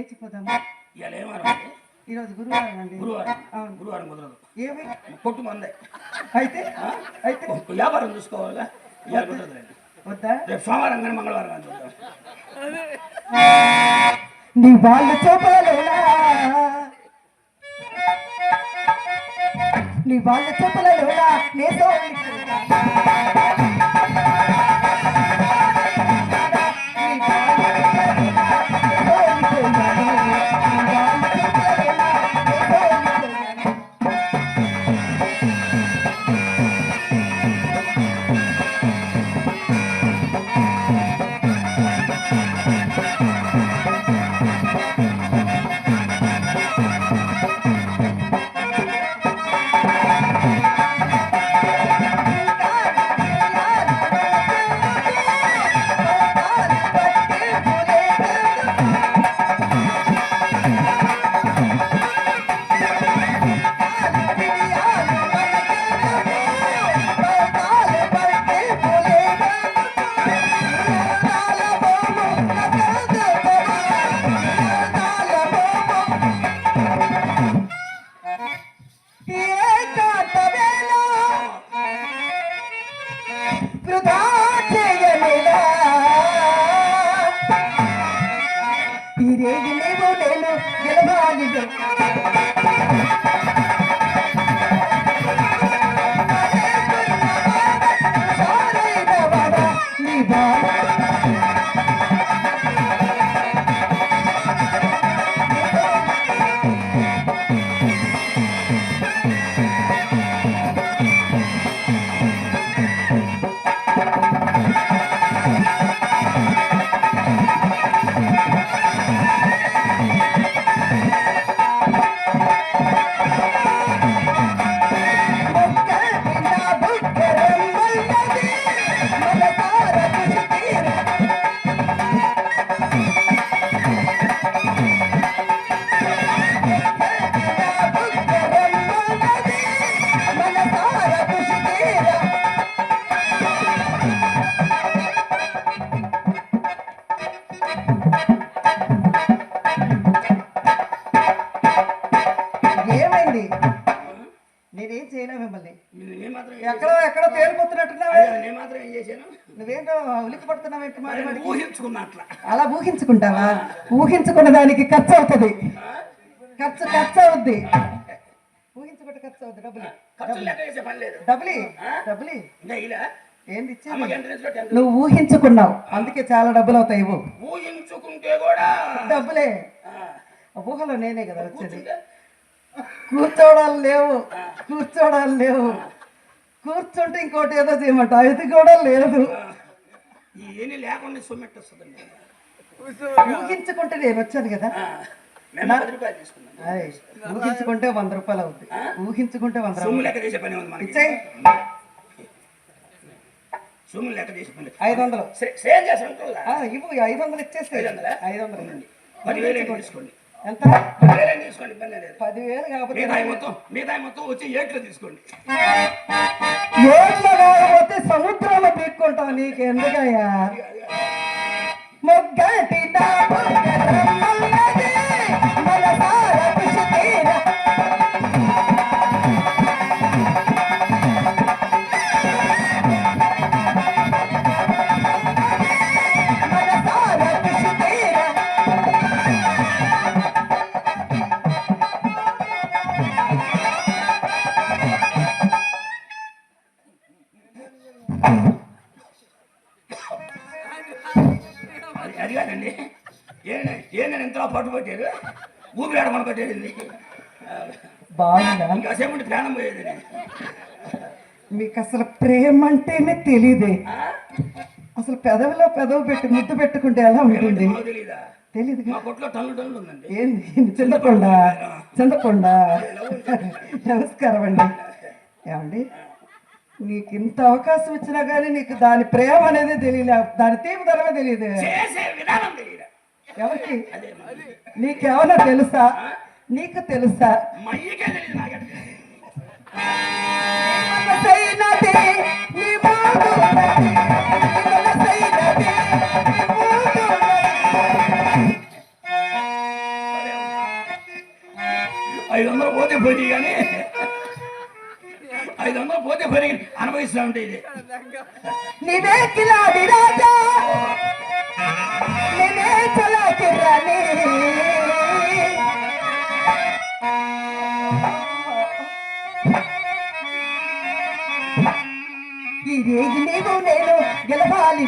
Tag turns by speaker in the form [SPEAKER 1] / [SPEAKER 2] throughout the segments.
[SPEAKER 1] లేచిపోదామా?
[SPEAKER 2] ఇవాళ ఏం వారం?
[SPEAKER 1] ఈరోజు గురువారం అండి.
[SPEAKER 2] గురువారం కుదరదు.
[SPEAKER 1] ఏమి
[SPEAKER 2] కొట్టు మందే
[SPEAKER 1] అయితే అయితే
[SPEAKER 2] వ్యాపారం చూసుకోవాలిగా. ఇవాళ కుదరదులేండి.
[SPEAKER 1] వద్దా?
[SPEAKER 2] రేపు సోమవారం కానీ మంగళవారం కానీ చూద్దాం.
[SPEAKER 1] నీ వాళ్ళు చూపలేనా, నీ వాళ్ళ చూపలేనా నేతో ఎక్కడో ఎక్కడో తేలిపోతున్నట్టున్నావే. నువ్వేంటో ఉలికి పడుతున్నావేంటి? అలా ఊహించుకుంటావా? ఊహించుకున్న దానికి ఖర్చు అవుతుంది. ఖర్చు అవుద్ది. ఊహించుకుంటే ఖర్చు అవుద్ది. డబ్బులు ఏంది ఇచ్చేది? నువ్వు ఊహించుకున్నావు, అందుకే చాలా డబ్బులు అవుతాయి.
[SPEAKER 2] ఊహించుకుంటే కూడా
[SPEAKER 1] డబ్బులే. ఊహలో నేనే కదా వచ్చేది. కూర్చోడాలు లేవు. కూర్చుంటే ఇంకోటి ఏదో చేయమంట, అది కూడా లేదు. ఊహించుకుంటే నేను వచ్చాను కదా. ఊహించుకుంటే 100 రూపాయలు అవుద్ది. ఊహించుకుంటే 100 ఇచ్చాయి. 500 ఇవ్వు. 500 ఇచ్చేస్తే 500 ఎంత? 10,000 కాకపోతే
[SPEAKER 2] వచ్చి ఏట్లో తీసుకోండి.
[SPEAKER 1] ఏట్లో కాకపోతే సముద్రంలో పీక్కుంటావు. నీకు ఎందుకయ్యా? మొగ్గటి
[SPEAKER 2] అది కాదండి. నేను ఎంతలో పట్టుబట్టారు, ఊపిరి ఆడమని పట్టేది.
[SPEAKER 1] బాగుందా?
[SPEAKER 2] ఇంకాసేపు ప్రాణం పోయేది.
[SPEAKER 1] మీకు అసలు ప్రేమ అంటేనే తెలీదే. అసలు పెదవిలో పెదవి పెట్టి ముద్దు పెట్టుకుంటే ఎలా ఉంటుంది? తెలీదు.
[SPEAKER 2] మా కొట్లో టన్ను ఉందండి.
[SPEAKER 1] ఏంది? చందకొండ. నమస్కారం అండి. ఏమండి, నీకు ఇంత అవకాశం ఇచ్చినా కానీ నీకు దాని ప్రేమ అనేది తెలియలే, దాని తీవ్రమే తెలియదు. ఎవరికి? నీకేమన్నా తెలుసా? నీకు తెలుసా?
[SPEAKER 2] 500 పోతే పోయి కానీ 500 పోతే పోయి అనుభవిస్తూ ఉంటే ఇది
[SPEAKER 1] నీవే కిలాడి రాజా నేనే చలాకి రాణి ఈ రేగి నీవు నేను గెలవాలి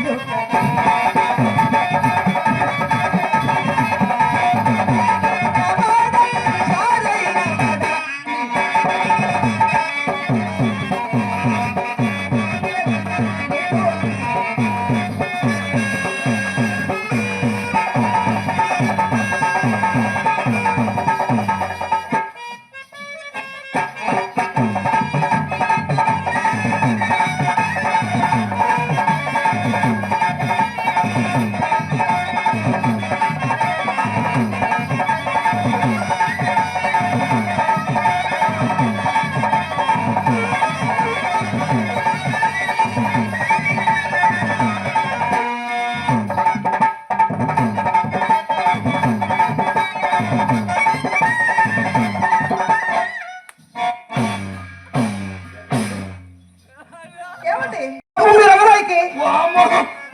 [SPEAKER 2] వామ్మో,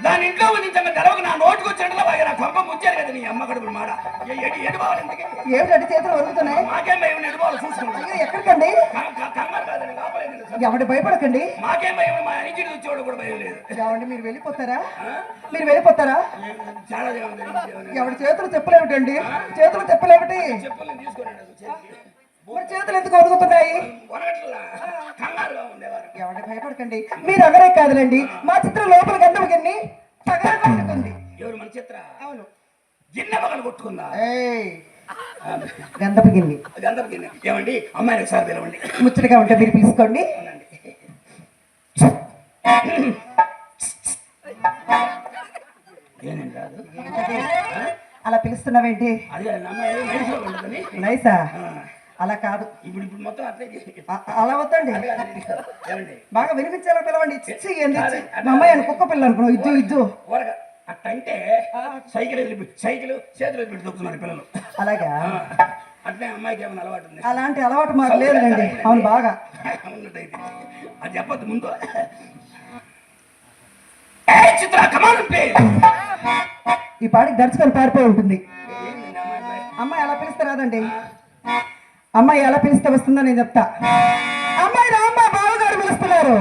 [SPEAKER 2] దాని ఇంట్లో ఉంది తెలవక నా నోటుకు వచ్చినట్లా బాగా నా కొంప ముచ్చారు కదా నీ అమ్మ కడుపు మాడ ఎటు బావాలి ఇంతకీ
[SPEAKER 1] ఏమిటంటే చేతులు వరుగుతున్నాయి
[SPEAKER 2] మాకేం భయం ఎటు బావాలి చూసుకుంటాం
[SPEAKER 1] అయ్యో, ఎక్కడికండి
[SPEAKER 2] కంగారు కాదండి కాపలేదు
[SPEAKER 1] ఎవడి భయపడకండి
[SPEAKER 2] మాకేం భయం మా ఇంటికి వచ్చేవాడు కూడా భయం లేదు
[SPEAKER 1] ఏమండి మీరు వెళ్ళిపోతారా మీరు వెళ్ళిపోతారా
[SPEAKER 2] చాలా
[SPEAKER 1] ఎవడి చేతులు చెప్పులేమిటండి చేతులు చెప్పులేమిటి
[SPEAKER 2] చెప్పులు తీసుకోండి
[SPEAKER 1] మరి చేతులు ఎందుకు వరుగుతున్నాయి
[SPEAKER 2] కంగారుగా ఉండేవారు
[SPEAKER 1] ఎవడి భయపడకండి మీరు అగరే కాదులేండి మా చిత్రం లోపల గంధం గిన్ని పగలగొట్టుకుంది
[SPEAKER 2] ఎవరు మన చిత్ర
[SPEAKER 1] అవును
[SPEAKER 2] గిన్నె పగలు కొట్టుకుందా
[SPEAKER 1] ఏయ్ గంధపు గిన్ని
[SPEAKER 2] గంధపు గిన్నె ఏమండి అమ్మాయిని ఒకసారి పిలవండి
[SPEAKER 1] ముచ్చటగా ఉంటే మీరు పిలుచుకోండి
[SPEAKER 2] ఏనండి రాదు
[SPEAKER 1] అలా పిలుస్తున్నావేంటి
[SPEAKER 2] అదే అమ్మాయి నైస్లో ఉండదని
[SPEAKER 1] నైసా అలా కాదు
[SPEAKER 2] ఇప్పుడు మొత్తం అట్లే
[SPEAKER 1] అలా వద్దండి
[SPEAKER 2] ఏమండి
[SPEAKER 1] బాగా వినిపించేలా పిలవండి ఇచ్చి ఏంది ఇచ్చి మా అమ్మాయి అని కుక్క పిల్ల అనుకున్నావు ఇద్దు ఇద్దు
[SPEAKER 2] ఊరగా అట్టంటే సైకిల్ చేతులు పెట్టి దొక్కుతున్నారు పిల్లలు
[SPEAKER 1] అలాగా
[SPEAKER 2] అట్లే అమ్మాయికి ఏమైనా అలవాటు ఉంది
[SPEAKER 1] అలాంటి అలవాటు మాకు లేదులేండి అవును బాగా
[SPEAKER 2] ఉన్నట్టయితే అది చెప్పద్దు ముందు చిత్ర కమాన్
[SPEAKER 1] ఈ పాటికి దర్చుకొని పారిపోయి ఉంటుంది
[SPEAKER 2] ఏంటండి అమ్మాయి
[SPEAKER 1] అమ్మాయి ఎలా పిలిస్తే రాదండి అమ్మాయి ఎలా పిలిస్తే వస్తుందో నేను చెప్తా అమ్మాయి రామ్మ బావగారు పిలుస్తున్నారు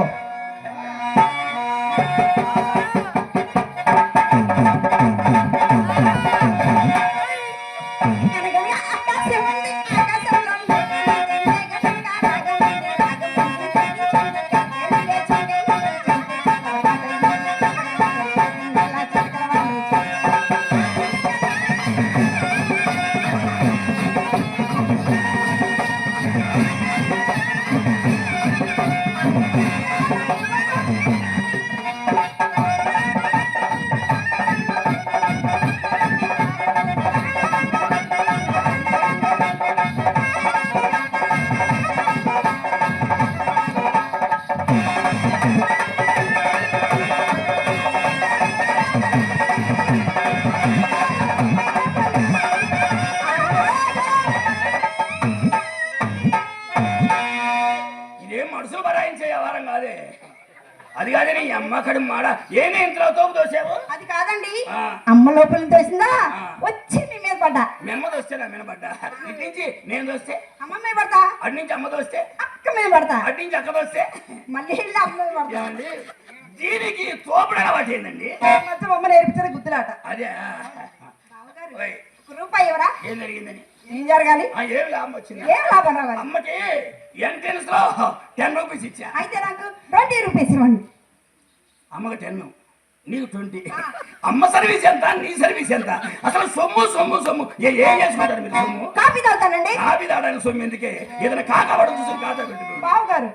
[SPEAKER 2] అది కాదని అమ్మకడు మాడ ఏమే ఇంట్లో తోపు దోసావు
[SPEAKER 3] అది కాదండి అమ్మ లోపల తోసిందా వచ్చి మీ మీద పడ్డా
[SPEAKER 2] మీ అమ్మ దోస్తేనా మీద పడ్డా ఇటు నుంచి నేను దోస్తే
[SPEAKER 3] అమ్మ మీద పడతా
[SPEAKER 2] అటు నుంచి అమ్మ దోస్తే
[SPEAKER 3] అక్క మీద పడతా
[SPEAKER 2] అటు నుంచి అక్క దోస్తే
[SPEAKER 3] మళ్ళీ వెళ్ళి అమ్మ మీద పడతా
[SPEAKER 2] ఏమండి దీనికి తోపుడు అలవాటు ఏందండి
[SPEAKER 1] మొత్తం అమ్మ నేర్పించారు గుద్దులాట
[SPEAKER 2] అదే ఓయ్,
[SPEAKER 3] రూపాయి ఎవరా
[SPEAKER 2] ఏం జరిగిందని
[SPEAKER 3] ఏం జరగాలి
[SPEAKER 2] ఏం లాభం వచ్చింది
[SPEAKER 3] ఏం లాభం రావాలి
[SPEAKER 2] అమ్మకి ఎంట్రెన్స్ లో 10 రూపీస్ ఇచ్చా
[SPEAKER 3] అయితే నాకు 20 రూపీస్ ఇవ్వండి
[SPEAKER 2] అమ్మకి 10 నీకు 20 అమ్మ సర్వీస్ ఎంత నీ సర్వీస్ ఎంత అసలు సొమ్ము ఏం చేసుకుంటారు మీరు సొమ్ము
[SPEAKER 3] కాఫీ తాగుతానండి
[SPEAKER 2] కాఫీ తాగడానికి సొమ్ము ఎందుకే ఏదైనా కాకా పడ చూసి కాకా పెట్టుకో
[SPEAKER 3] బావు గారు